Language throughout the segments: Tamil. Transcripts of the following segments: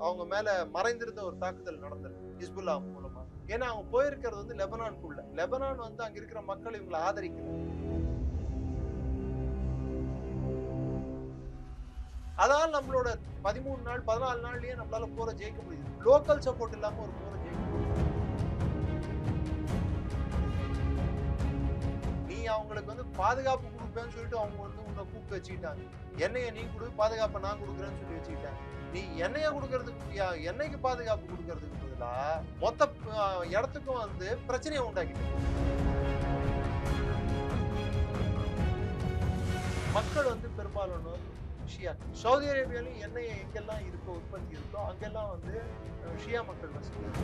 அவங்க மேல மறைந்திருந்த ஒரு தாக்குதல் நடந்திருக்கு ஹிஸ்புல்லா மூலமா. ஏன்னா அவங்க போயிருக்கிறது வந்து லெபனானுக்குள்ள. லெபனான் வந்து அங்க இருக்கிற மக்கள் இவங்களை ஆதரிக்கல. அதனால நம்மளோட 13 நாள் 14 நாள்லயே நம்மளால போரை ஜெயிக்க முடியுது. லோக்கல் சப்போர்ட் இல்லாம ஒரு போரை ஜெயிக்க முடியும். நீ அவங்களுக்கு வந்து பாதுகாப்பு கொடுப்பேன்னு சொல்லிட்டு அவங்க வந்து உன்னை கூப்பிட்டு வச்சுக்கிட்டாங்க. எண்ணெயை நீ கொடு, பாதுகாப்பை நான் கொடுக்குறேன்னு சொல்லி வச்சுக்கிட்டாங்க. நீ எண்ணெயை கொடுக்கறதுக்கு எண்ணெய்க்கு பாதுகாப்பு கொடுக்கறதுக்கு பதிலா மொத்த இடத்துக்கும் வந்து பிரச்சனையை உண்டாக்கிட்டு மக்கள் வந்து பெரும்பாலானோர் ஷியா. சவுதி அரேபியாலையும் எண்ணெய் எங்கெல்லாம் இருக்கோ உற்பத்தி இருக்கோ அங்கெல்லாம் வந்து ஷியா மக்கள் வசிக்கிறாங்க.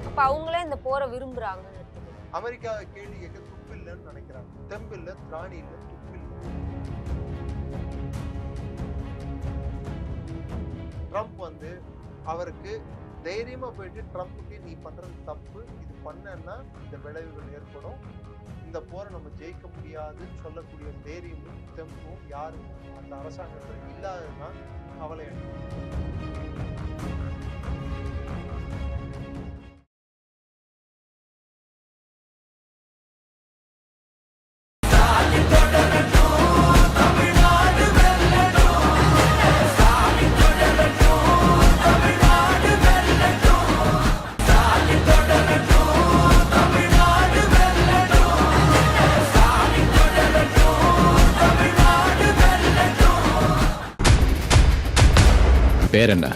அப்ப அவங்களே இந்த போரை விரும்புறாங்க. அமெரிக்காவை கேள்வி கேட்க துப்பு இல்லைன்னு நினைக்கிறாங்க. தெம்பு இல்ல, திராணி இல்ல, துப்பு இல்ல. ட்ரம்ப் வந்து அவருக்கு தைரியமா போயிட்டு ட்ரம்ப்புக்கு நீ பண்றது தப்பு, இது பண்ணா இந்த விளைவுகள் ஏற்படும், இந்த போரை நம்ம ஜெயிக்க முடியாதுன்னு சொல்லக்கூடிய தைரியமும் தெம்பும் யாரும் அந்த அரசாங்கத்தில் இல்லாததுதான் கவலை. பேர் என்ன?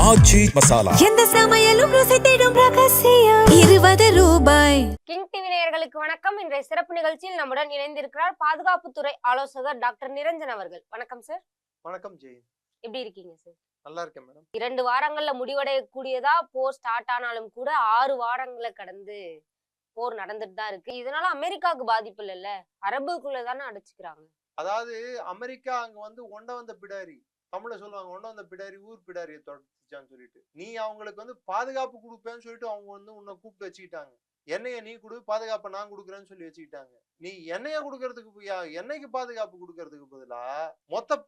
ஆச்சி மசாலா. எந்த சமையலும் ருசி தேடும் ரகசியம் 20 ரூபாய். கிங் டிவி நேயர்களுக்கு வணக்கம். இன்றைய சிறப்பு நிகழ்ச்சியில் நம்முடன் இணைந்திருக்கிறார் பாதுகாப்புத்துறை ஆலோசகர் டாக்டர் நிரஞ்சன் அவர்கள். வணக்கம் சார். வணக்கம் ஜெயின். எப்படி இருக்கீங்க சார்? நல்லா இருக்கேன் மேடம். 2 வாரங்கள்ல முடிவடையக்கூடியதா போர் ஸ்டார்ட் ஆனாலும் கூட 6 வாரங்களை கடந்து போர் நடந்துட்டு தான் இருக்கு. இதனால அமெரிக்காவுக்கு பாதிப்பு இல்லைல்ல, அரபுக்குள்ளதானே அடைச்சுக்கிறாங்க. அதாவது அமெரிக்கா அங்க வந்து ஒண்ட வந்த பிடாரி, தமிழ்ல சொல்லுவாங்க ஒண்ட வந்த பிடாரி ஊர் பிடாரியை தொடர்ச்சிச்சான்னு சொல்லிட்டு, நீ அவங்களுக்கு வந்து பாதுகாப்பு கொடுப்பேன்னு சொல்லிட்டு அவங்க வந்து உன்னை கூப்பிட்டு வச்சுக்கிட்டாங்க. எண்ணெயை நீ கொடு, பாதுகாப்பை நான் கொடுக்குறேன்னு சொல்லி வச்சுக்கிட்டாங்க. நீ எண்ணெயை கொடுக்கறதுக்கு எண்ணெய்க்கு பாதுகாப்பு கொடுக்கறதுக்கு பதிலா மொத்த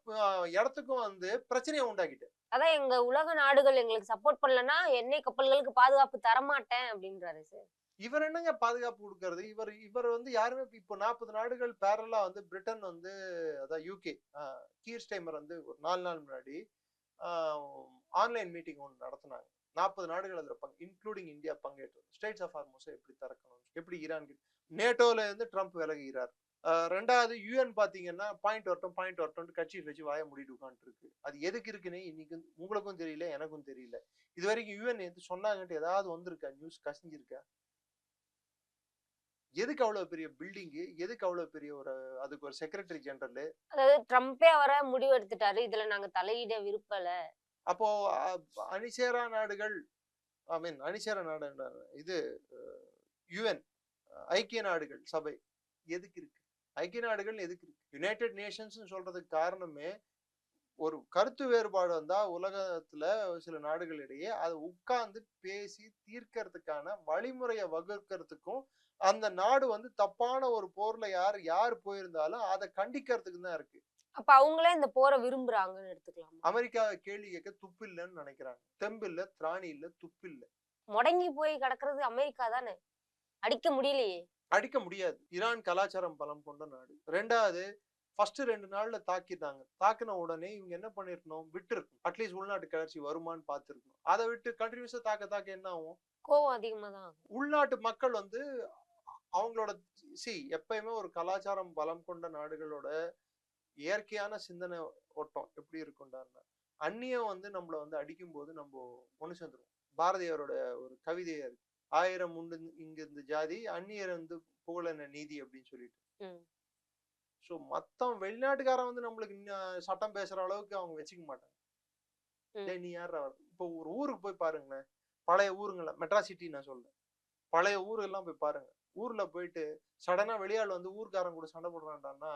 இடத்துக்கும் வந்து பிரச்சனையை உண்டாக்கிட்டு, அதான் எங்க உலக நாடுகள் எங்களுக்கு சப்போர்ட் பண்ணலன்னா எண்ணெய் கப்பல்களுக்கு பாதுகாப்பு தரமாட்டேன் அப்படின்றாரு சார். இவர் என்னங்க பாதுகாப்பு கொடுக்கறது? இவர் வந்து யாருமே இப்போ 40 நாடுகள் பேரலா வந்து பிரிட்டன் வந்து அதான் யூகே கீர் ஸ்டைமர் வந்து ஒரு 4 நாள் முன்னாடி ஆன்லைன் மீட்டிங் ஒன்று நடத்தினாங்க. 40 நாடுகள் அதில் இன்க்ளூடிங் இந்தியா பங்கேற்று ஸ்டேட்ஸ் ஆஃப் ஹார்மோஸை எப்படி திறக்கணும், எப்படி ஈரான் நேட்டோல இருந்து ட்ரம்ப் விலகுகிறார். ரெண்டாவது யூஎன் பாத்தீங்கன்னா பாயிண்ட் வரட்டும் கட்சி வச்சு வாய மூடிட்டு உட்காந்துட்டு இருக்கு. அது எதுக்கு இருக்குன்னு இன்னைக்கு உங்களுக்கும் தெரியல, எனக்கும் தெரியல. இது வரைக்கும் யூஎன் எது சொன்னாங்கன்ட்டு ஏதாவது வந்திருக்கா, நியூஸ் கசிஞ்சிருக்கா? எதுக்கு அவ்வளவு பெரிய பில்டிங், எதுக்கு அவ்வளவு பெரிய ஒரு அதுக்கு ஒரு செக்ரட்டரி ஜெனரல்? அதாவது ட்ரம்பே அவரை முடிவு எடுத்துட்டாரு, இதுல நாங்க தலையிட விருப்பல. அப்போ அணிசேரா நாடுகள், அணிசேரா நாடு இது யுஎன் ஐக்கிய நாடுகள் சபை எதுக்கு இருக்கு? ஐக்கிய நாடுகள் எதுக்கு இருக்கு? யுனைடெட் நேஷன்ஸ் சொல்றதுக்கு காரணமே ஒரு கருத்து வேறுபாடு வந்தா உலகத்துல சில நாடுகளிடையே அதை உட்கார்ந்து பேசி தீர்க்கறதுக்கான வழிமுறையை வகுக்கிறதுக்கும், அந்த நாடு வந்து தப்பான ஒரு போர்ல யார் போயிருந்தாலும் அதை கண்டிக்கிறதுக்கு தான் இருக்கு. அப்ப அவங்களே இந்த போரை விரும்புறாங்கன்னு எடுத்துக்கலாம். அமெரிக்காவை கேள்வி கேட்க துப்பு இல்லைன்னு நினைக்கிறாங்க. தெம்பு இல்ல, திராணி இல்ல, துப்பு இல்ல. முடங்கி போய் கிடக்குறது அமெரிக்கா தானே, அடிக்க முடியலையே. அடிக்க முடியாது. ஈரான் கலாச்சாரம் பலம் கொண்ட நாடு. ரெண்டாவது, ஃபர்ஸ்ட் 2 நாள்ல தாக்கிட்டாங்க. தாக்கின உடனே இவங்க என்ன பண்ணிருக்கணும், விட்டு இருக்கணும். அட்லீஸ்ட் உள்நாட்டு கிளர்ச்சி வருமானு பார்த்துருக்கணும். அதை விட்டு கண்டினியூஸா தாக்க என்ன ஆகும்? கோவம் அதிகமா தான். உள்நாட்டு மக்கள் வந்து அவங்களோட எப்பயுமே ஒரு கலாச்சாரம் பலம் கொண்ட நாடுகளோட இயற்கையான சிந்தனை ஓட்டம் எப்படி இருக்கும்டான்னா, அந்நியம் வந்து நம்மள வந்து அடிக்கும் போது நம்ம ஒண்ணு சேர்ந்துருவோம். பாரதியாரோட ஒரு கவிதையா இருக்கு, 1000 உண்டு இங்க இந்த ஜாதி, அந்நியர் வந்து புகழன நீதி அப்படின்னு சொல்லிட்டு. ஸோ மொத்தம் வெளிநாட்டுக்காரன் வந்து நம்மளுக்கு சட்டம் பேசுற அளவுக்கு அவங்க வச்சுக்க மாட்டாங்க. நீ யார்? இப்போ ஒரு ஊருக்கு போய் பாருங்களேன், பழைய ஊருங்கள மெட்ராஸ் சிட்டி நான் சொல்றேன், பழைய ஊருகெல்லாம் போய் பாருங்க. ஊர்ல போயிட்டு சடனா வெளியாள் வந்து ஊருக்காரன் கூட சண்டை போடுறான்டான்னா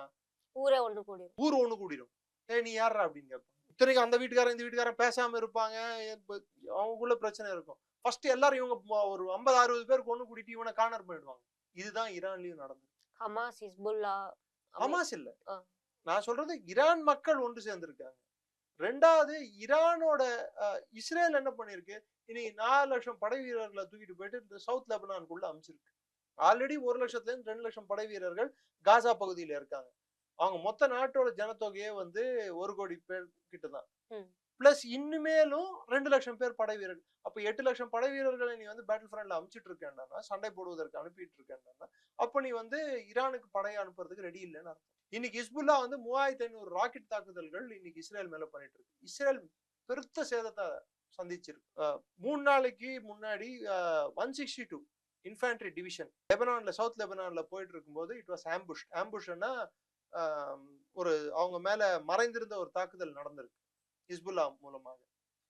ஊரே ஒண்ணு கூடிடும். ஊர் ஒண்ணு கூடிடும். நீ யாரா அப்படின்னு கேட்பாங்க. இத்தனைக்கு அந்த வீட்டுக்காரன் இந்த வீட்டுக்காரன் பேசாம இருப்பாங்க, அவங்களுக்குள்ள பிரச்சனை இருக்கும். ஃபர்ஸ்ட் எல்லாரும் இவங்க ஒரு 50-60 பேர் கொண்டு கூட்டிட்டு இவனை கார்னர் பண்ணிடுவாங்க. இதுதான் ஈரான்லயும் நடந்தது. ஹமாஸ், ஹிஸ்புல்லா, ஹமாஸ் இல்ல, ஆ. நான் சொல்றது ஈரான் மக்கள் ஒன்று சேர்ந்திருக்காங்க. ரெண்டாவது ஈரானோட இஸ்ரேல் என்ன பண்ணிருக்கு, இனி 4 லட்சம் படை வீரர்களை தூக்கிட்டு போயிட்டு இந்த சவுத் லெபனானுக்குள்ள அமைச்சிருக்கு. ஆல்ரெடி 1 லட்சத்துல இருந்து 2 லட்சம் படை வீரர்கள் காசா பகுதியில இருக்காங்க. அவங்க மொத்த நாட்டோட ஜனத்தொகையே வந்து 1 கோடி பேர் கிட்டதான். பிளஸ் இன்னுமேலும் 2 லட்சம் பேர் படை வீரர்கள். அப்ப 8 லட்சம் படை வீரர்களை நீ வந்து பேட்டில் ஃப்ரண்ட்ல அமைச்சிட்டு இருக்கேன்னா, சண்டை போடுவதற்கு அனுப்பிட்டு இருக்கேன்னா, அப்ப நீ வந்து ஈரானுக்கு படையை அனுப்புறதுக்கு ரெடி இல்லைன்னு அர்த்தம். இன்னைக்கு ஹிஸ்புல்லா வந்து 3500 ராக்கெட் தாக்குதல்கள் இன்னைக்கு இஸ்ரேல் மேல பண்ணிட்டு இருக்கு. இஸ்ரேல் பெருத்த சேதத்தை சந்திச்சிருக்கு. 3 நாளைக்கு முன்னாடி 162 இன்ஃபேண்ட்ரி டிவிஷன் லெபனான்ல, சவுத் லெபனான்ல போயிட்டு இருக்கும்போது இட் வாஸ் ஆம்புஷ். ஆம்புஷ்னா ஒரு அவங்க மேல மறைந்திருந்த ஒரு தாக்குதல் நடந்திருக்கு ஹிஸ்புல்லா மூலமாக.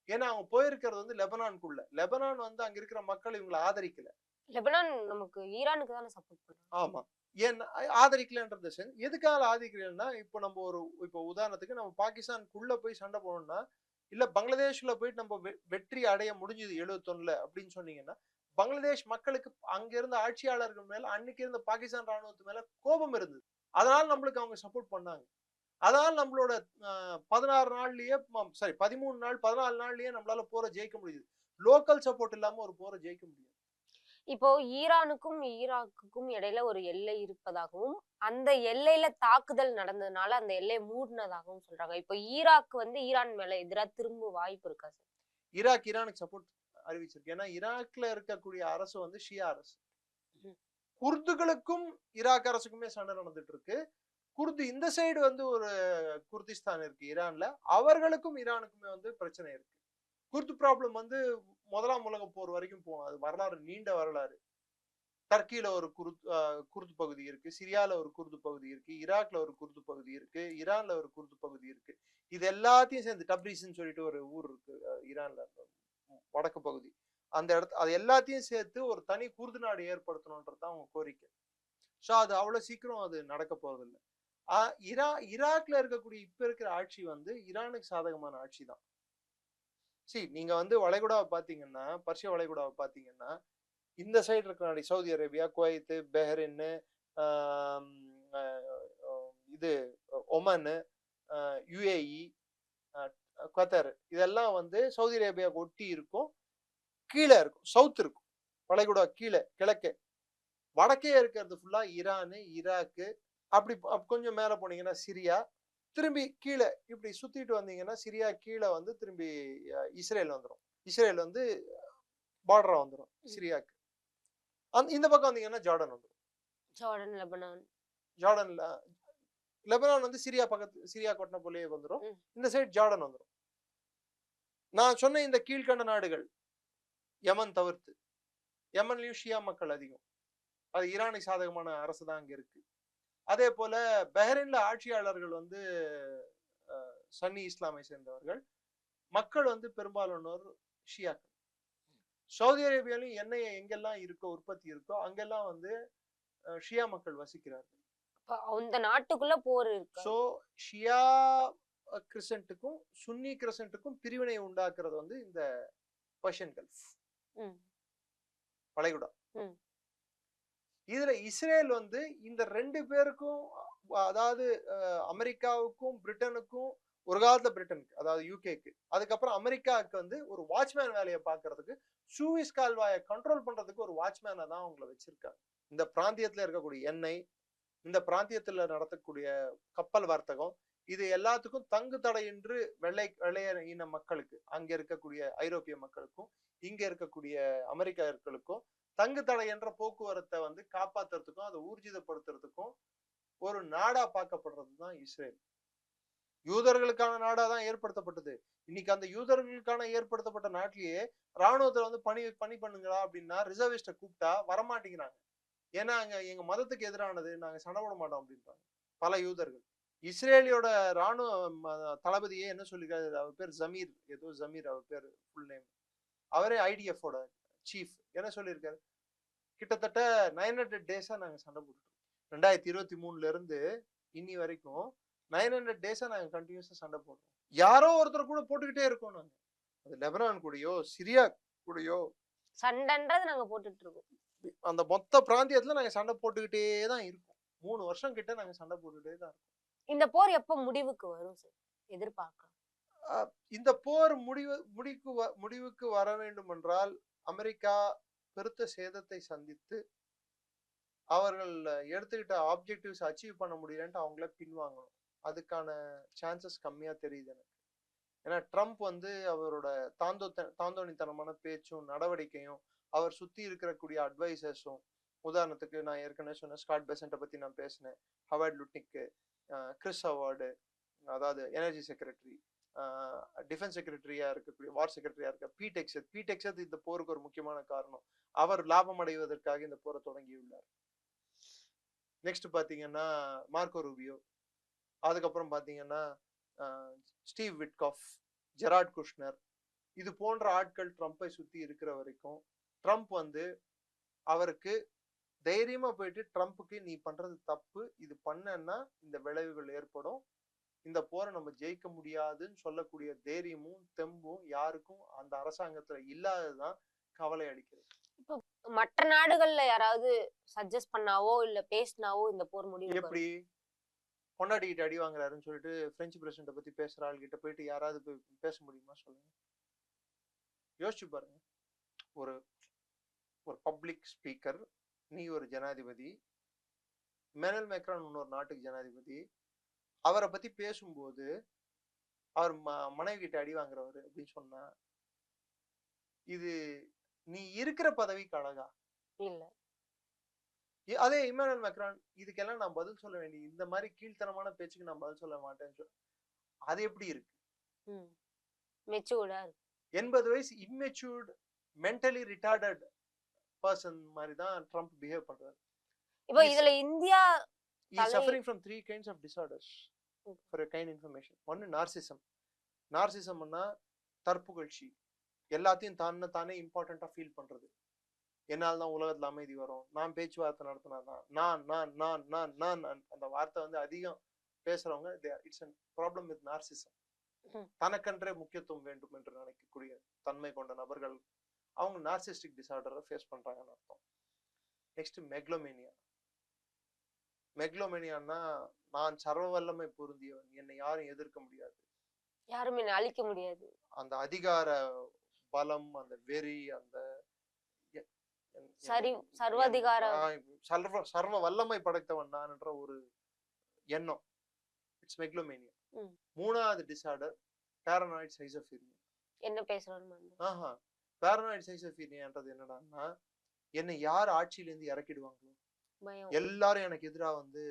ஏன்னா அவங்க போயிருக்கிறது வந்து லெபனானுக்குள்ள. லெபனான் வந்து அங்க இருக்கிற மக்கள் இவங்களை ஆதரிக்கல. லெபனான் நமக்கு ஈரானுக்கு தானே சப்போர்ட் பண்ணும். ஆமா, ஏன்னா ஆதரிக்கலன்றது எதுக்காக ஆதரிக்கலன்னா, இப்போ நம்ம இப்போ உதாரணத்துக்கு நம்ம பாகிஸ்தானுக்குள்ள போய் சண்டை போடணும்னா, இல்ல பங்களாதேஷ்ல போயிட்டு நம்ம வெற்றி அடைய முடிஞ்சது 71ல அப்படின்னு சொன்னீங்கன்னா, பங்களாதேஷ் மக்களுக்கு அங்க இருந்த ஆட்சியாளர்கள் மேல, அன்னைக்கு இருந்த பாகிஸ்தான் ராணுவத்து மேல கோபம் இருந்தது. அதனால நம்மளுக்கு அவங்க சப்போர்ட் பண்ணாங்க. அதனால நம்மளோட 16 நாள்லயே, சாரி 13 நாள் 14 நாள்லயே நம்மளால போரை ஜெயிக்க முடியுது. லோக்கல் சப்போர்ட் இல்லாம ஒரு போரை ஜெயிக்க முடியாது. இப்போ ஈரானுக்கும் ஈராக்குக்கும் இடையில ஒரு எல்லை இருப்பதாகவும், அந்த எல்லையில தாக்குதல் நடந்ததுனால அந்த எல்லையை மூடினதாகவும் சொல்றாங்க. இப்போ ஈராக் வந்து ஈரான் மேல எதிராக திரும்ப வாய்ப்பு இருக்கா சார்? ஈரானுக்கு சப்போர்ட் அறிவிச்சிருக்கு. ஏன்னா ஈராக்ல இருக்கக்கூடிய அரசு வந்து ஷியா அரசு. குர்துகளுக்கும் ஈராக் அரசுக்குமே சண்டை நடந்துட்டு இருக்கு. குர்து இந்த சைடு வந்து ஒரு குர்திஸ்தான் இருக்கு ஈரான்ல, அவர்களுக்கும் ஈரானுக்குமே வந்து பிரச்சனை இருக்கு. குர்து ப்ராப்ளம் வந்து 1ஆம் உலக போர் வரைக்கும் போகும். அது வரலாறு, நீண்ட வரலாறு. டர்க்கியில ஒரு குர்து பகுதி இருக்கு, சிரியால ஒரு குர்து பகுதி இருக்கு, ஈராக்ல ஒரு குர்து பகுதி இருக்கு, ஈரான்ல ஒரு குர்து பகுதி இருக்கு. இது எல்லாத்தையும் சேர்ந்து டப்ரிஸ்ன்னு சொல்லிட்டு ஒரு ஊர் இருக்கு ஈரான்ல, வடக்கு பகுதி. அந்த இடத்து அது எல்லாத்தையும் சேர்த்து ஒரு தனி குர்து நாடு ஏற்படுத்தணும்ன்றதுதான் அவங்க கோரிக்கை. ஸோ அது அவ்வளவு சீக்கிரம் அது நடக்க போறது இல்லை. ஈராக்ல இருக்கக்கூடிய இப்ப இருக்கிற ஆட்சி வந்து ஈரானுக்கு சாதகமான ஆட்சி தான். நீங்க வந்து வளைகுடாவை பாத்தீங்கன்னா, பர்ஷிய வளைகுடாவை பாத்தீங்கன்னா, இந்த சைடு இருக்கிற நாடு சவுதி அரேபியா, குவைத், பஹ்ரைன், இது ஒமன், யுஏஇ, கத்தார், இதெல்லாம் வந்து சவுதி அரேபியாவுக்கு ஒட்டி இருக்கும். கீழே இருக்கும், சவுத் இருக்கும் வளைகுடா, கீழே கிழக்கே. வடக்கே இருக்கிறது ஃபுல்லா ஈரானு, ஈராக்கு, அப்படி கொஞ்சம் மேல போனீங்கன்னா சிரியா, திரும்பி கீழே இப்படி சுத்திட்டு வந்தீங்கன்னா சிரியா கீழே வந்து திரும்பி இஸ்ரேல் வந்துடும். இஸ்ரேல் வந்து பார்டரா வந்துடும் சிரியாக்கு. இந்த பக்கம் வந்தீங்கன்னா ஜார்டன் வந்துடும். Jordan, Lebanon. ஜார்டன்ல லெபனான் வந்து சிரியா பக்கத்து, சிரியா கொட்டின போலயே வந்துடும். இந்த சைடு ஜார்டன் வந்துடும். நான் சொன்ன இந்த கீழ்கண்ட நாடுகள் யமன் தவிர்த்து, யமன்லயும் ஷியா மக்கள் அதிகம். அது ஈரானுக்கு சாதகமான அரசு தான் அங்க இருக்கு. அதே போல பஹ்ரைன்ல ஆட்சியாளர்கள் வந்து சன்னி இஸ்லாமை சேர்ந்தவர்கள், மக்கள் வந்து பெரும்பாலானோர் ஷியாக்கள். சவுதி அரேபியாலையும் எண்ணெய் எங்கெல்லாம் இருக்கோ, உற்பத்தி இருக்கோ, அங்கெல்லாம் வந்து ஷியா மக்கள் வசிக்கிறார்கள். அந்த நாட்டுக்குள்ள போர் இருக்கு. சோ ஷியா கிறிஸ்டன்ட்டுக்கும் சுன்னி கிறிஸ்டன்ட்டுக்கும் பிரிவினை உண்டாக்குறது வந்து இந்த பர்ஷியன் கல்ஃப், வளைகுடா. இதுல இஸ்ரேல் வந்து இந்த 2 பேருக்கும், அதாவது அமெரிக்காவுக்கும் பிரிட்டனுக்கும், ஒரு காலத்துல பிரிட்டனுக்கு, அதாவது யூகேக்கு, அதுக்கப்புறம் அமெரிக்காவுக்கு வந்து ஒரு வாட்ச்மேன் வேலையை பார்க்கறதுக்கு, சூயிஸ் கால்வாயை கண்ட்ரோல் பண்றதுக்கு ஒரு வாட்ச்மேனை தான் அவங்களை வச்சிருக்காங்க. இந்த பிராந்தியத்துல இருக்கக்கூடிய எண்ணெய், இந்த பிராந்தியத்துல நடத்தக்கூடிய கப்பல் வர்த்தகம், இது எல்லாத்துக்கும் தங்கு தடையின்றி வெள்ளைய இன மக்களுக்கு, அங்க இருக்கக்கூடிய ஐரோப்பிய மக்களுக்கும் இங்க இருக்கக்கூடிய அமெரிக்கர்களுக்கும் தங்கு தடை என்ற போக்குவரத்தை வந்து காப்பாத்துறதுக்கும் அதை ஊர்ஜிதப்படுத்துறதுக்கும் ஒரு நாடா பார்க்கப்படுறதுதான் இஸ்ரேல். யூதர்களுக்கான நாடா தான் ஏற்படுத்தப்பட்டது. இன்னைக்கு அந்த யூதர்களுக்கான ஏற்படுத்தப்பட்ட நாட்டிலேயே ராணுவத்துல வந்து பணி பண்ணுங்களா அப்படின்னா ரிசர்விஸ்ட கூப்பிட்டா வரமாட்டேங்கிறாங்க. ஏன்னா அங்க எங்க மதத்துக்கு எதிரானது, நாங்க சண்டை போட மாட்டோம் அப்படின்றாங்க பல யூதர்கள். இஸ்ரேலியோட ராணுவ தளபதியே என்ன சொல்லிருக்காரு, அவர் பேர் ஜமீர், ஏதோ ஜமீர் அவர் பேர் ஃபுல் நேம், அவரே ஐடிஎஃபோட சீஃப், என்ன சொல்லியிருக்காரு, கிட்டத்தட்ட 900 டேஸா நாங்க சண்டை போட்டுட்டோம். 2023ல இருந்து இன்னி வரைக்கும் 900 டேஸா நாங்க கண்டினியூஸா சண்டை போடுறோம். யாரோ ஒருத்தர் கூட போட்டுக்கிட்டே இருக்கோம் நாங்க. அது லெபனான் கூடயோ சிரியா கூடயோ சண்டைன்றது நாங்க போட்டுட்டு இருக்கோம். அந்த மொத்த பிராந்தியத்துல நாங்க சண்டை போட்டுக்கிட்டே தான் இருக்கோம். 3 வருஷம் கிட்ட நாங்க சண்டை போட்டுக்கிட்டே தான் இருக்கோம். இந்த போர் எப்ப முடிவுக்கு வரும் சார்? எதிர்பார்க்கலாம். இந்த போர் முடிவுக்கு வர வேண்டும் என்றால் அமெரிக்கா பெருத்த சேதத்தை சந்தித்து அவர்கள் எடுத்துக்கிட்ட ஆப்ஜெக்டிவ்ஸ் அச்சீவ் பண்ண முடியலன்ட்டு அவங்கள பின்வாங்கணும். அதுக்கான சான்சஸ் கம்மியா தெரியுது எனக்கு. ஏன்னா ட்ரம்ப் வந்து அவரோட தாந்தோணித்தனமான பேச்சும் நடவடிக்கையும் அவர் சுத்தி இருக்கக்கூடிய அட்வைசர்ஸும், உதாரணத்துக்கு நான் ஏற்கனவே சொன்ன ஸ்காட் பெசன்ட்டை பத்தி நான் பேசினேன், ஹவார்ட் லுட்னிக்கு, கிறிஸ் ஹவார்டு, அதாவது எனர்ஜி செக்ரட்டரி, டிஃபென்ஸ் செக்ரட்டரியா இருக்கக்கூடிய, வார் செக்ரட்டரியா இருக்க பீடெக்ஸத் இந்த போருக்கு ஒரு முக்கியமான காரணம். அவர் லாபம் அடைவதற்காக இந்த போரை தொடங்கியுள்ளார். நெக்ஸ்ட் பாத்தீங்கன்னா மார்க்கோ ரூபியோ, அதுக்கப்புறம் பாத்தீங்கன்னா ஸ்டீவ் விட்காஃப், ஜெரார்ட் குஷ்னர், இது போன்ற ஆட்கள் ட்ரம்ப்பை சுத்தி இருக்கிற வரைக்கும் ட்ரம்ப் வந்து அவருக்கு தைரியமா போயிட்டு ட்ரம்ப்புக்கு நீ பண்றது தப்பு, இது பண்ணன்னா இந்த விளைவுகள் ஏற்படும், இந்த போரை நம்ம ஜெயிக்க முடியாதுன்னு சொல்லக்கூடிய தைரியமும் தெம்பும் யாருக்கும் அந்த அரசாங்கத்துல இல்லாததுதான் கவலை அளிக்கிறது. இப்போ மற்ற நாடுகள்ல யாராவது சஜஸ்ட் பண்ணாவோ இல்ல பேசினாவோ இந்த போர் முடிவு எப்படி பொண்டாட்டிக்கிட்ட அடி வாங்குறாருன்னு சொல்லிட்டு பிரெஞ்சு பிரசிடண்ட்டை பத்தி பேசுற ஆள்கிட்ட போயிட்டு யாராவது போய் பேச முடியுமா சொல்லுங்க? யோசிச்சு பாருங்க. ஒரு பப்ளிக் ஸ்பீக்கர், நீ ஒரு ஜனாதிபதி, மெனல் மேக்ரான் இன்னொரு நாட்டுக்கு ஜனாதிபதி, அவரை பத்தி பேசும்போது அவர் மனைவி கிட்ட அடி வாங்குறவரு அப்படின்னு சொன்னா இது நீ இருக்கிற பதவிக்கு அழகா? இல்ல. அதே இமானுவேல் மேக்ரான், இதுக்கெல்லாம் நான் பதில் சொல்ல வேண்டிய, இந்த மாதிரி கீழ்த்தனமான பேச்சுக்கு நான் பதில் சொல்ல மாட்டேன்னு அது எப்படி இருக்கு? மெச்சூர்டா இருக்கு. 80 வயசு இம்மெச்சூர்ட், மென்டலி ரிட்டார்டட் பர்சன் மாதிரி தான் ட்ரம்ப் பிஹேவ் பண்றாரு. இப்போ இதுல India is suffering from 3 kinds of disorders. For a kind information. One, narcissism. நார்சிசம்னா தற்புகழ்ச்சி, எல்லாத்தையும் தானே இம்பார்ட்டண்டா ஃபீல் பண்றது. என்னால் தான் உலகத்துல அமைதி வரும், நான் பேச்சுவார்த்தை நடத்தினாதான், நான் அந்த வார்த்தை வந்து அதிகம் பேசுறவங்க, it's a problem with narcissism. தனக்கென்றே முக்கியத்துவம் வேண்டும் என்று நினைக்கக்கூடிய தன்மை கொண்ட நபர்கள் அவங்க நார்சிஸ்டிக் டிசார்டரை ஃபேஸ் பண்றாங்கன்னு அர்த்தம். நெக்ஸ்ட் மெக்லோமேனியான்னா நான் சர்வ வல்லமை பொருந்தியவன், என்னை யாரும் எதிர்க்க முடியாது, யாரும் என்னை அழிக்க முடியாது, அந்த அதிகார பலம், அந்த வெறி, அந்த சர்வாதிகார சர்வ வல்லமை படைத்தவன் நான் என்ற ஒரு எண்ணம். இட்ஸ் மெக்லோமேனியா. மூணாவது டிசார்டர் பேரனாய்ட் சைசோஃபீரியா. என்ன பேசுறோம்? பேரனாய்ட் சைசோஃபீரியான்றது என்னடான்னா, என்னை யார் ஆட்சியில இருந்து இறக்கிடுவாங்களோ, எல்லாரும் எனக்கு எதிராக வந்து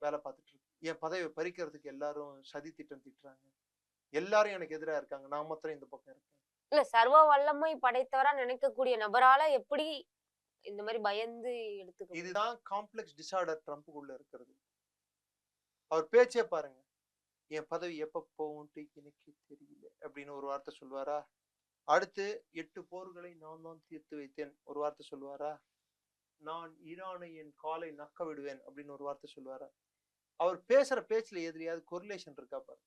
வேலை பார்த்துட்டு இருக்கு, என் பதவியை பறிக்கிறதுக்கு எல்லாரும் சதி திட்டம் திட்டுறாங்க, எல்லாரும் எனக்கு எதிராக இருக்காங்க, நான் மாத்திரம் இந்த பக்கம் இருக்கேன். இல்ல, சர்வ வல்லமை படைத்தவரா நினைக்கக்கூடிய நபரால எப்படி இந்த மாதிரி பயந்து எடுத்துக்க? இதுதான் காம்ப்ளெக்ஸ் டிசார்டர் ட்ரம்ப்புக்குள்ள இருக்கிறது. அவர் பேச்சே பாருங்க, என் பதவி எப்ப போகும்ட்டு எனக்கு தெரியல அப்படின்னு ஒரு வார்த்தை சொல்லுவாரா? அடுத்து 8 போர்களை நான் தான் தீர்த்து வைத்தேன் ஒரு வார்த்தை சொல்லுவாரா? நான் ஈரானை என் காலை நக்க விடுவேன் அப்படின்னு ஒரு வார்த்தை சொல்லுவாரா? அவர் பேசுற பேச்சுல எதிரியாவது கொரிலேஷன் இருக்கா பாரு,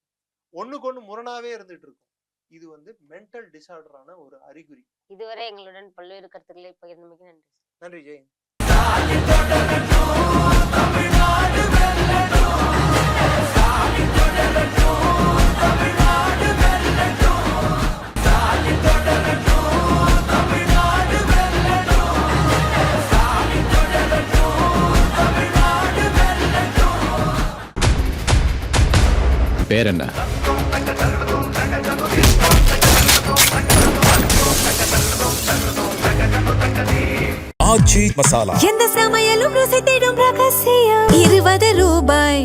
ஒண்ணுக்கு ஒண்ணு முரணாவே இருந்துட்டு இருக்கும். இது வந்து மென்டல் டிசார்டரான ஒரு அறிகுறி. இதுவரை எங்களுடன் பல்வேறு கருத்துக்களை பகிர்ந்தமைக்கு நன்றி. நன்றி ஜெயின். பேர் என்ன? ஆச்சி மசாலா. எந்த சமையலும் ருசி தேடும் ரகசியம். 20 ரூபாய்.